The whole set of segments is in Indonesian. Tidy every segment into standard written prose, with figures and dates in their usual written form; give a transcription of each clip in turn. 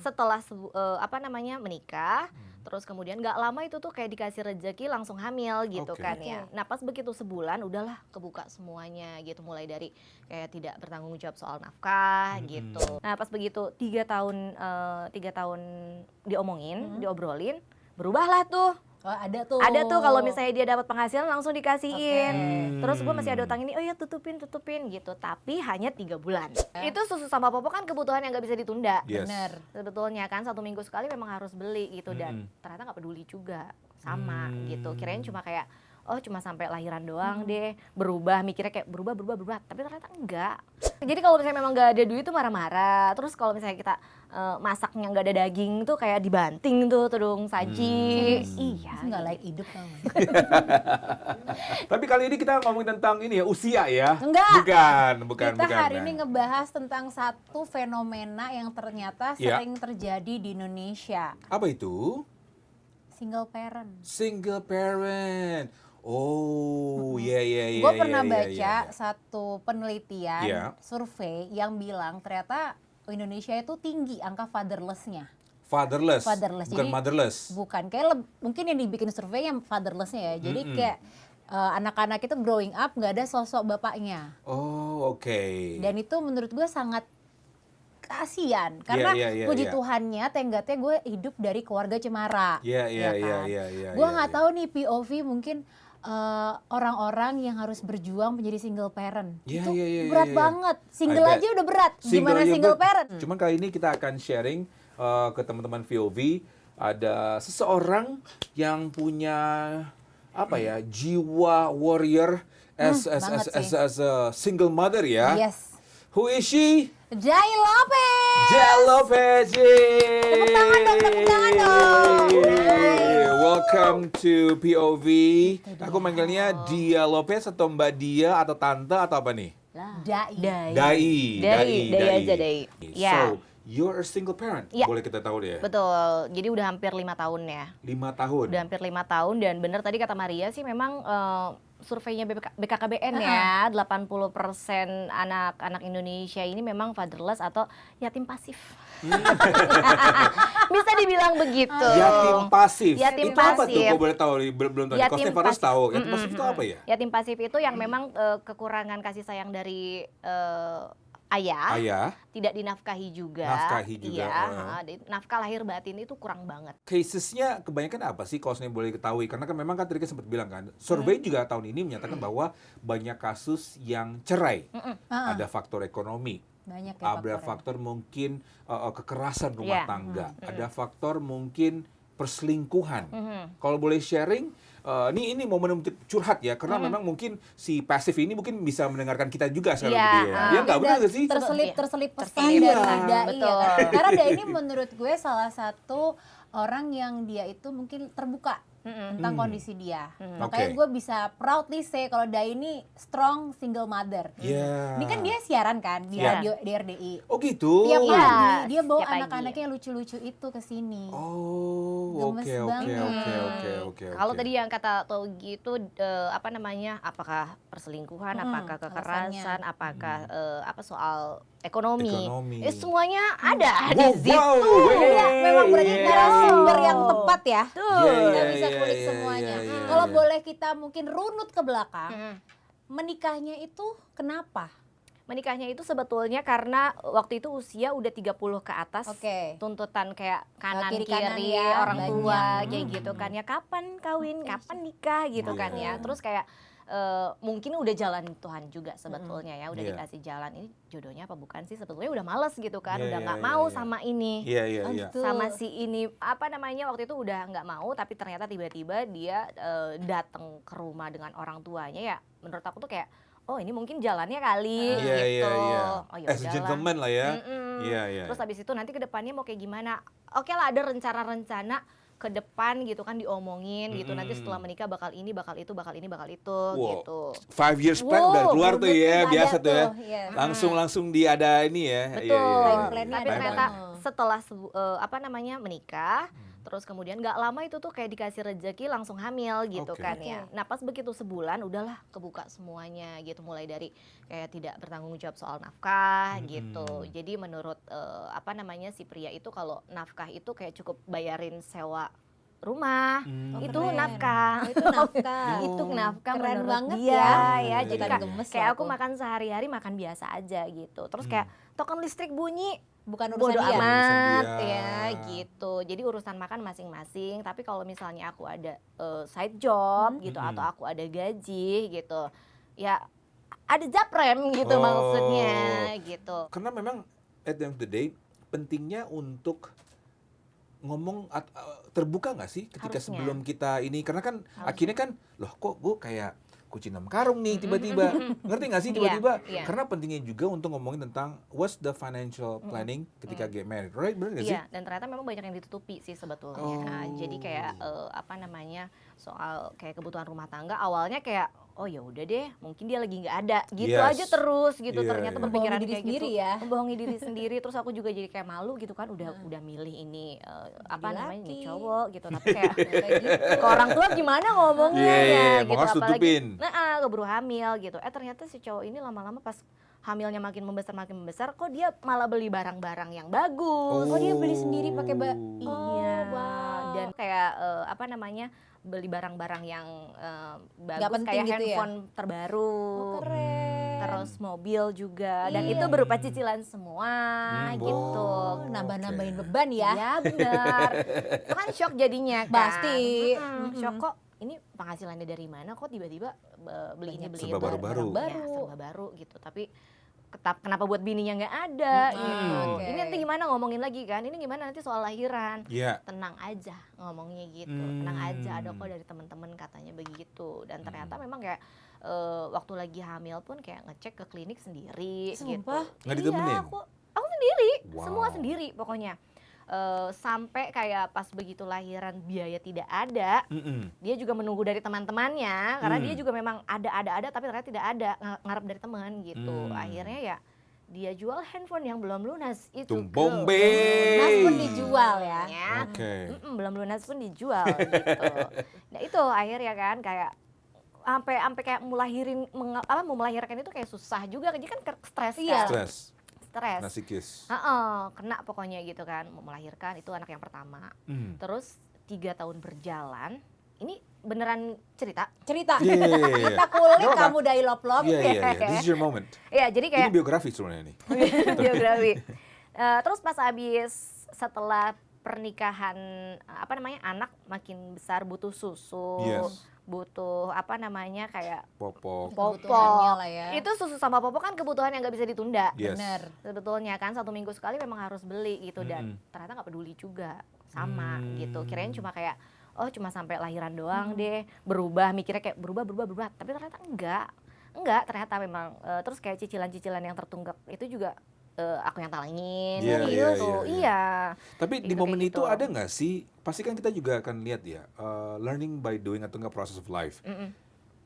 setelah menikah, terus kemudian nggak lama itu tuh kayak dikasih rezeki langsung hamil gitu Oke. kan ya. Nah pas begitu sebulan udahlah kebuka semuanya gitu, mulai dari kayak tidak bertanggung jawab soal nafkah gitu. Nah pas begitu 3 tahun diobrolin, berubahlah tuh. Oh, ada tuh. Ada tuh kalau misalnya dia dapat penghasilan langsung dikasihin. Oke. Terus gue masih ada utang ini, oh ya tutupin gitu. Tapi hanya 3 bulan. Itu susu sama popok kan kebutuhan yang nggak bisa ditunda. Yes. Bener. Sebetulnya kan 1 minggu sekali memang harus beli gitu. Dan ternyata nggak peduli juga sama gitu. Kirain cuma kayak cuma sampai lahiran doang deh berubah, mikirnya kayak berubah, tapi ternyata enggak. Jadi kalau misalnya memang nggak ada duit tuh marah-marah. Terus kalau misalnya kita masaknya nggak ada daging tuh kayak dibanting tuh tudung saji. Iya. Itu nggak layak hidup tau nggak? Tapi kali ini kita ngomongin tentang ini ya, usia ya. Enggak. Bukan. Kita hari ini ngebahas tentang satu fenomena yang ternyata sering terjadi di Indonesia. Apa itu? Single parent. Single parent. Oh, iya. Gue pernah baca satu penelitian, Iya. survei yang bilang ternyata Indonesia itu tinggi angka fatherless-nya. Fatherless. Fatherless. Bukan Jadi, motherless. Bukan, kayak mungkin yang dibikin survei yang fatherless-nya ya. Jadi kayak anak-anak itu growing up nggak ada sosok bapaknya. Oh, oke. Dan itu menurut gue sangat kasihan karena puji Tuhannya tenggatnya gue hidup dari keluarga cemara. Iya. Gue nggak tahu nih POV mungkin orang-orang yang harus berjuang menjadi single parent itu berat banget. Single aja udah berat. Gimana single parent? Cuman kali ini kita akan sharing ke teman-teman VOV, ada seseorang yang punya jiwa warrior as a single mother ya. Yes. Who is she? Jai Lopez. Jai Lopez. Tepuk tangan dong. Welcome to POV. Aku manggilnya Dia Lopez atau Mbak Dia atau Tante atau apa nih? Dai aja. So, you're a single parent. Ya. Boleh kita tahu deh. Betul. Jadi udah hampir 5 tahun ya. 5 tahun. Udah hampir 5 tahun dan bener tadi kata Maria sih memang surveinya BKKBN ya, 80% anak-anak Indonesia ini memang fatherless atau yatim pasif. Bisa dibilang begitu. Yatim pasif. Yatim itu apa tuh? pasif. Gue boleh tahu, belum tahu. Kalau Stefan harus tahu. Yatim pasif itu apa ya? Yatim pasif itu yang memang kekurangan kasih sayang dari ayah, tidak dinafkahi juga. Iya, nafkah lahir batin itu kurang banget. Casesnya kebanyakan apa sih kalau saya boleh ketahui? Karena kan memang kan tadi kan sempat bilang kan, survei juga tahun ini menyatakan bahwa banyak kasus yang cerai. Ada faktor ekonomi, Banyak ya ada faktor mungkin kekerasan rumah tangga, ada faktor mungkin perselingkuhan. Kalau boleh sharing, ini momen curhat ya, karena memang mungkin si pasif ini mungkin bisa mendengarkan kita juga sekarang gitu ya. Dia nggak benar nggak sih? Terselip pesan dari Dai ya kan? Karena Dai ini menurut gue salah satu orang yang dia itu mungkin terbuka tentang kondisi dia. Makanya gue bisa proudly say kalau Dai ini strong single mother. Ini kan dia siaran kan di radio di RDI. Oh gitu. Tiap pagi dia bawa anak-anaknya yang lucu-lucu itu ke sini. Oh, oke. Kalau tadi yang kata Togi itu apakah perselingkuhan, apakah kekerasan, apakah soal ekonomi. Semuanya ada di situ. Memang berarti narasumber yang tepat ya. Nggak bisa kulik semuanya. Kalau boleh kita mungkin runut ke belakang, menikahnya itu kenapa? Menikahnya itu sebetulnya karena waktu itu usia udah 30 ke atas. Tuntutan kayak kanan kiri ya, orang tua kayak gitu kan ya, kapan kawin, kapan nikah gitu kan ya. Terus kayak mungkin udah jalan Tuhan juga sebetulnya ya, udah dikasih jalan, ini jodohnya apa bukan sih, sebetulnya udah males gitu kan, udah nggak mau sama ini, sama si ini waktu itu udah nggak mau, tapi ternyata tiba-tiba dia datang ke rumah dengan orang tuanya ya, menurut aku tuh kayak ini mungkin jalannya kali gitu. As a gentleman lah ya. Terus habis itu nanti ke depannya mau kayak gimana? Oke lah, ada rencana-rencana ke depan gitu kan, diomongin gitu, nanti setelah menikah bakal ini, bakal itu gitu. 5 years plan udah keluar tuh ya, biasa tuh ya. Langsung dia ada ini ya. Betul. Tapi ternyata setelah menikah, Terus kemudian nggak lama itu tuh kayak dikasih rezeki langsung hamil gitu Oke. kan ya. Nah pas begitu sebulan udahlah kebuka semuanya gitu. Mulai dari kayak tidak bertanggung jawab soal nafkah gitu. Jadi menurut apa namanya si pria itu kalau nafkah itu kayak cukup bayarin sewa rumah, itu keren. nafkah. Oh, itu nafkah. Itu nafkah Keren menurut banget dia ya. ya. Jadi Ikutan kayak, gemes kayak loh aku aku. makan sehari-hari makan biasa aja gitu. Terus kayak token listrik bunyi, Bukan urusan bodo dia. amat Urusan dia. ya gitu. Jadi urusan makan masing-masing. Tapi kalau misalnya aku ada side job gitu atau aku ada gaji gitu, ya ada japrem gitu Oh. maksudnya gitu. Karena memang at the end of the day pentingnya untuk ngomong terbuka nggak sih ketika Harusnya. sebelum kita ini, karena kan akhirnya kan loh kok gue kayak kucing enam karung nih tiba-tiba, ngerti nggak sih tiba-tiba? Iya. Karena pentingnya juga untuk ngomongin tentang what's the financial planning ketika get married, right? Bener nggak sih? Iya, dan ternyata memang banyak yang ditutupi sih sebetulnya. Oh. Nah, jadi kayak apa namanya soal kayak kebutuhan rumah tangga awalnya kayak oh ya udah deh, mungkin dia lagi nggak ada, gitu Yes. aja terus gitu. Iya, Ternyata iya. berpikiran Membohongi diri kayak sendiri gitu, ya. membohongi diri sendiri. Terus aku juga jadi kayak malu gitu kan, udah milih ini apa Jadi namanya ini laki. cowok gitu, tapi kayak Kayak gitu. ke orang tua gimana ngomongnya Iya, iya, ya mau gitu, harus apalagi tutupin. keburu hamil gitu. Ternyata si cowok ini lama-lama pas hamilnya makin membesar, kok dia malah beli barang-barang yang bagus. Oh, dia beli sendiri pakai Iya, wow. dan kayak apa namanya beli barang-barang yang bagus penting kayak gitu ya? handphone terbaru, Keren. terus mobil juga, dan Iya. itu berupa cicilan semua gitu. Oh, nambah-nambahin beban ya. Iya benar, itu kan shock jadinya kan. Pasti. Shock kok ini penghasilannya dari mana kok tiba-tiba beli ini Banyak beli serba itu, baru-baru. barang-barangnya serba baru gitu, tapi kenapa buat bininya nggak ada gitu. oke. Ini nanti gimana ngomongin lagi kan, ini gimana nanti soal lahiran. Iya. Tenang aja ngomongnya gitu, tenang aja, ada kok dari teman-teman katanya begitu. Dan ternyata memang kayak waktu lagi hamil pun kayak ngecek ke klinik sendiri Sumpah? gitu. Nggak ditemenin? Iya, aku sendiri, Wow. semua sendiri pokoknya. Sampai kayak pas begitu lahiran biaya tidak ada, dia juga menunggu dari teman-temannya karena dia juga memang ada tapi ternyata tidak ada, ngarep dari teman gitu. Akhirnya ya dia jual handphone yang belum lunas itu. Tumpong girl. Lunas pun be. dijual ya. Ya. Oke. Belum lunas pun dijual gitu. Nah itu akhirnya kan kayak sampai kayak mau melahirkan itu kayak susah juga, jadi kan stres Iya. kan. Stres. Nasikis. Kena pokoknya gitu kan, mau melahirkan itu anak yang pertama. Terus 3 tahun berjalan, ini beneran cerita. Cerita. Yeah. Kita kulik Gak apa-apa. kamu dari lop-lop. Iya, iya, iya. This is your moment. Ya jadi kayak Ini biografi sebenarnya nih. biografi. Terus pas habis setelah pernikahan apa namanya anak makin besar butuh susu, Yes. butuh apa namanya kayak Popok. Kebutuhannya popok. lah ya. Itu susu sama popok kan kebutuhan yang nggak bisa ditunda. Yes. Bener. Sebetulnya kan 1 minggu sekali memang harus beli gitu, dan ternyata nggak peduli juga sama gitu. Kirain cuma kayak oh cuma sampai lahiran doang deh berubah, mikirnya kayak berubah, tapi ternyata enggak, ternyata memang terus kayak cicilan-cicilan yang tertunggak itu juga aku yang talangin Iya, gitu. iya, iya, Iya. Tapi di Gitu, momen kayak itu gitu. ada nggak sih, pasti kan kita juga akan lihat ya, learning by doing atau nggak process of life.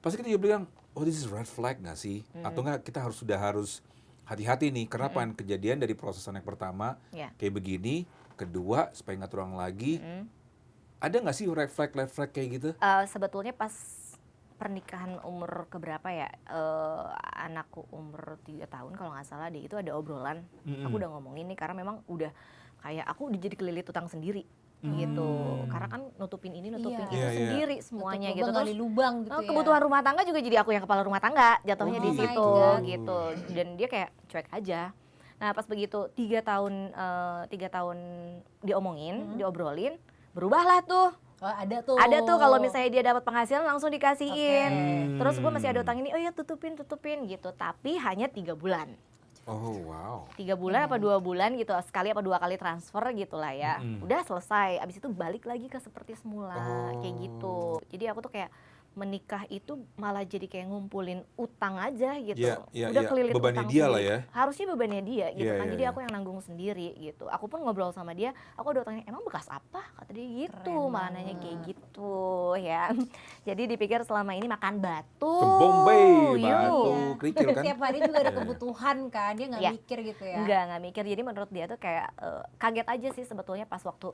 Pasti kita juga bilang, oh this is red flag nggak sih? Atau nggak kita harus hati-hati nih, kenapa kejadian dari proses anak pertama Iya. kayak begini, kedua supaya nggak terulang lagi. Ada nggak sih red flag kayak gitu? Sebetulnya pas pernikahan umur keberapa ya, anakku umur 3 tahun kalau nggak salah deh, itu ada obrolan. Aku udah ngomongin nih karena memang udah kayak aku udah jadi kelilit utang sendiri gitu, karena kan nutupin ini nutupin Iya. itu Iya, iya. sendiri semuanya Tutup gitu. lubang, Terus gali lubang gitu ya. kebutuhan rumah tangga juga jadi aku yang kepala rumah tangga jatuhnya Oh di my situ God. gitu, dan dia kayak cuek aja. Nah pas begitu 3 tahun diomongin, diobrolin, berubahlah tuh. Oh, ada tuh. Ada tuh kalau misalnya dia dapat penghasilan langsung dikasihin. Oke. Terus gue masih ada utang ini, oh ya tutupin gitu. Tapi hanya 3 bulan. Oh wow. 3 bulan apa 2 bulan gitu, sekali apa 2 kali transfer gitu lah ya. Udah selesai, abis itu balik lagi ke seperti semula, kayak gitu. Jadi aku tuh kayak menikah itu malah jadi kayak ngumpulin utang aja gitu. Iya, iya, Udah iya. kelilit Bebannya utang dia lah sendiri. ya. Harusnya bebannya dia gitu Iya, kan. iya, Jadi iya. aku yang nanggung sendiri gitu. Aku pun ngobrol sama dia, aku udah tanya emang bekas apa? Kata dia gitu, Keren malah nanya banget. kayak gitu ya. Jadi dipikir selama ini makan batu. Tumpong be, Yuk. batu, kerikil kan. Tiap hari juga ada kebutuhan kan, dia nggak Iya. mikir gitu ya. Enggak mikir. Jadi menurut dia tuh kayak kaget aja sih sebetulnya pas waktu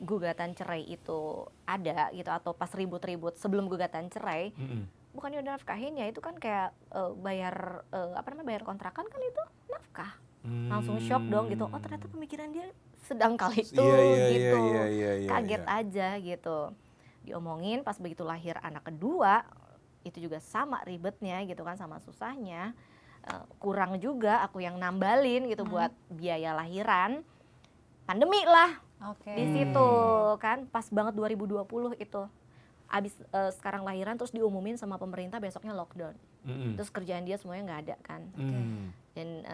gugatan cerai itu ada gitu, atau pas ribut-ribut sebelum gugatan cerai, bukannya udah nafkahin ya, itu kan kayak bayar bayar kontrakan kan itu nafkah. Langsung shock dong gitu, oh ternyata pemikiran dia sedang kali itu gitu. Kaget aja gitu. Diomongin pas begitu lahir anak kedua, itu juga sama ribetnya gitu kan, sama susahnya. Kurang juga aku yang nambalin gitu buat biaya lahiran. Pandemi lah. Di situ kan pas banget 2020 itu. Abis sekarang lahiran terus diumumin sama pemerintah besoknya lockdown. Terus kerjaan dia semuanya nggak ada kan. Dan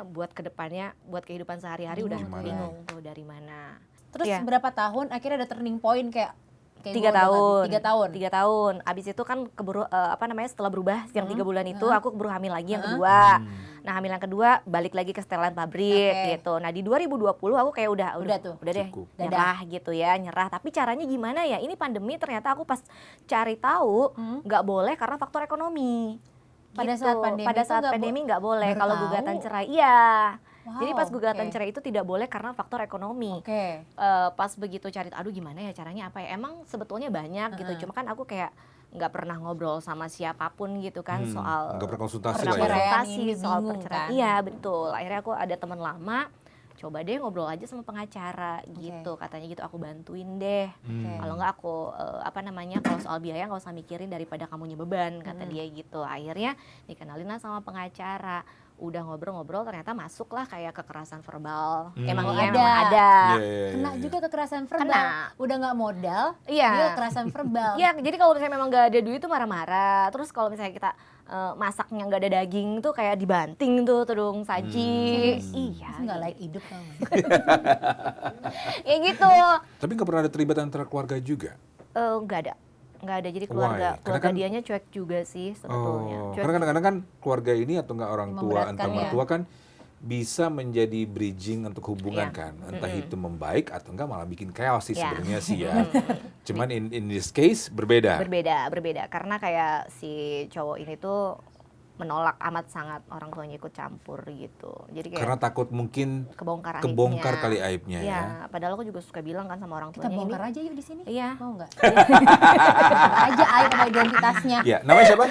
buat kedepannya, buat kehidupan sehari-hari udah bingung tuh dari mana. Terus berapa tahun akhirnya ada turning point kayak 3 tahun. 3 tahun. 3 tahun. Abis itu kan keburu setelah berubah yang 3 bulan itu aku keburu hamil lagi yang kedua. Nah, hamil yang kedua balik lagi ke setelan pabrik gitu. Nah, di 2020 aku kayak udah deh, nyerah gitu ya, nyerah. Tapi caranya gimana ya? Ini pandemi ternyata aku pas cari tahu nggak boleh karena faktor ekonomi. Pada gitu. saat pandemi pandemi nggak boleh kalau gugatan cerai. Iya. Jadi pas gugatan cerai itu tidak boleh karena faktor ekonomi. Pas begitu cari, aduh gimana ya caranya apa ya? Emang sebetulnya banyak gitu. Cuma kan aku kayak nggak pernah ngobrol sama siapapun gitu kan soal nggak berkonsultasi soal perceraian. Iya betul. Akhirnya aku ada teman lama, coba deh ngobrol aja sama pengacara gitu, katanya gitu, aku bantuin deh. Kalau nggak aku kalau soal biaya nggak usah mikirin daripada kamunya beban, kata dia gitu. Akhirnya dikenalin lah sama pengacara. Udah ngobrol-ngobrol ternyata masuklah kayak kekerasan verbal. Emang ada. Kena juga kekerasan verbal. Udah nggak modal, dia kekerasan verbal. Iya, jadi kalau misalnya memang nggak ada duit tuh marah-marah. Terus kalau misalnya kita masaknya nggak ada daging tuh kayak dibanting tuh tudung saji. Iya. Nggak layak hidup kan. Kayak gitu. Tapi nggak pernah ada terlibat antara keluarga juga? Nggak ada, jadi keluarga kan, dianya cuek juga sih sebetulnya. Karena kadang-kadang kan keluarga ini atau enggak orang tua, entah mertua kan bisa menjadi bridging untuk hubungan kan, entah itu membaik atau enggak malah bikin chaos sih sebenarnya sih ya. Cuman in this case berbeda Karena kayak si cowok ini tuh menolak amat sangat orang tuanya ikut campur gitu. Jadi kayak karena takut mungkin kebongkar kali aibnya ya. Padahal aku juga suka bilang kan sama orang tuanya, kita bongkar aja yuk di sini. Iya. Mau nggak? Bongkar aja aib sama identitasnya. Ya, namanya siapa?